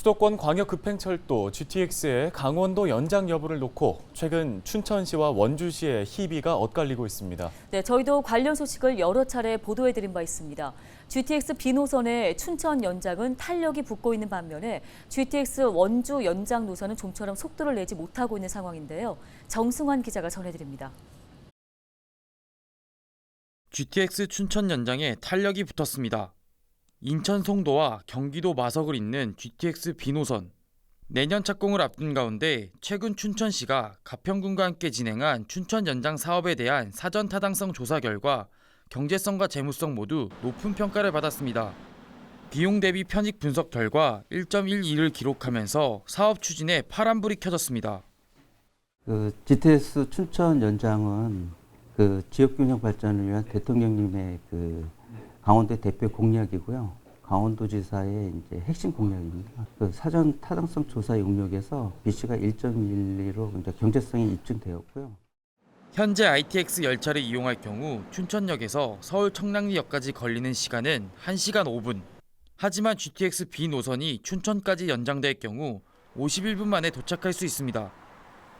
수도권 광역급행철도 GTX의 강원도 연장 여부를 놓고 최근 춘천시와 원주시의 희비가 엇갈리고 있습니다. 네, 저희도 관련 소식을 여러 차례 보도해드린 바 있습니다. GTX B노선의 춘천 연장은 탄력이 붙고 있는 반면에 GTX 원주 연장 노선은 좀처럼 속도를 내지 못하고 있는 상황인데요. 정승환 기자가 전해드립니다. GTX 춘천 연장에 탄력이 붙었습니다. 인천 송도와 경기도 마석을 잇는 GTX B노선. 내년 착공을 앞둔 가운데 최근 춘천시가 가평군과 함께 진행한 춘천 연장 사업에 대한 사전 타당성 조사 결과 경제성과 재무성 모두 높은 평가를 받았습니다. 비용 대비 편익 분석 결과 1.12를 기록하면서 사업 추진에 파란불이 켜졌습니다. GTX 춘천 연장은 지역균형 발전을 위한 대통령님의 강원도의 대표 공약이고요. 강원도지사의 이제 핵심 공약입니다. 사전 타당성 조사 용역에서 B씨가 1.12로 이제 경제성이 입증되었고요. 현재 ITX 열차를 이용할 경우 춘천역에서 서울 청량리역까지 걸리는 시간은 1시간 5분. 하지만 GTX B 노선이 춘천까지 연장될 경우 51분 만에 도착할 수 있습니다.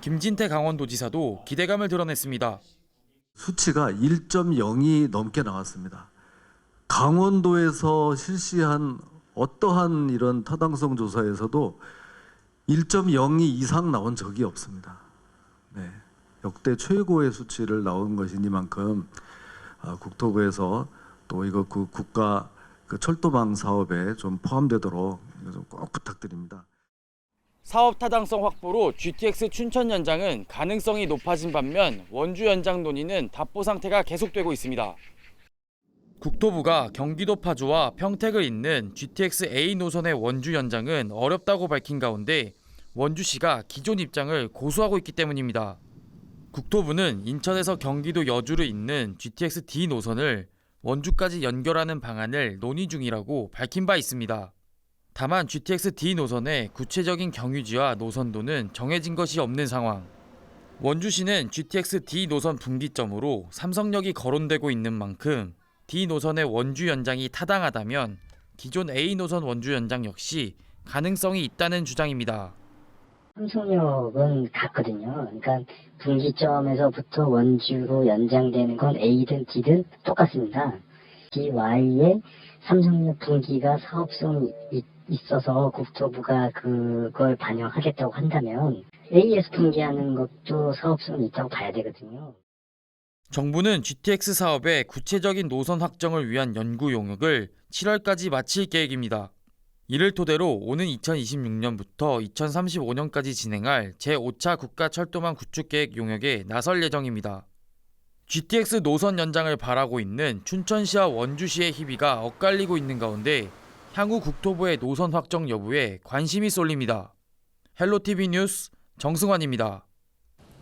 김진태 강원도지사도 기대감을 드러냈습니다. 수치가 1.0이 넘게 나왔습니다. 강원도에서 실시한 어떠한 이런 타당성 조사에서도 1.02 이상 나온 적이 없습니다. 네, 역대 최고의 수치를 나온 것이니만큼 국토부에서 또 이거 국가 철도망 사업에 좀 포함되도록 좀 꼭 부탁드립니다. 사업 타당성 확보로 GTX 춘천 연장은 가능성이 높아진 반면 원주 연장 논의는 답보 상태가 계속되고 있습니다. 국토부가 경기도 파주와 평택을 잇는 GTX A 노선의 원주 연장은 어렵다고 밝힌 가운데 원주시가 기존 입장을 고수하고 있기 때문입니다. 국토부는 인천에서 경기도 여주를 잇는 GTX D 노선을 원주까지 연결하는 방안을 논의 중이라고 밝힌 바 있습니다. 다만 GTX D 노선의 구체적인 경유지와 노선도는 정해진 것이 없는 상황. 원주시는 GTX D 노선 분기점으로 삼성역이 거론되고 있는 만큼 D 노선의 원주 연장이 타당하다면 기존 A 노선 원주 연장 역시 가능성이 있다는 주장입니다. 삼성역은 같거든요. 그러니까 분기점에서부터 원주로 연장되는 건 A든 D든 똑같습니다. DY의 삼성역 분기가 사업성이 있어서 국토부가 그걸 반영하겠다고 한다면 A에서 분기하는 것도 사업성이 있다고 봐야 되거든요. 정부는 GTX 사업의 구체적인 노선 확정을 위한 연구 용역을 7월까지 마칠 계획입니다. 이를 토대로 오는 2026년부터 2035년까지 진행할 제5차 국가철도망 구축계획 용역에 나설 예정입니다. GTX 노선 연장을 바라고 있는 춘천시와 원주시의 희비가 엇갈리고 있는 가운데 향후 국토부의 노선 확정 여부에 관심이 쏠립니다. 헬로티비 뉴스 정승환입니다.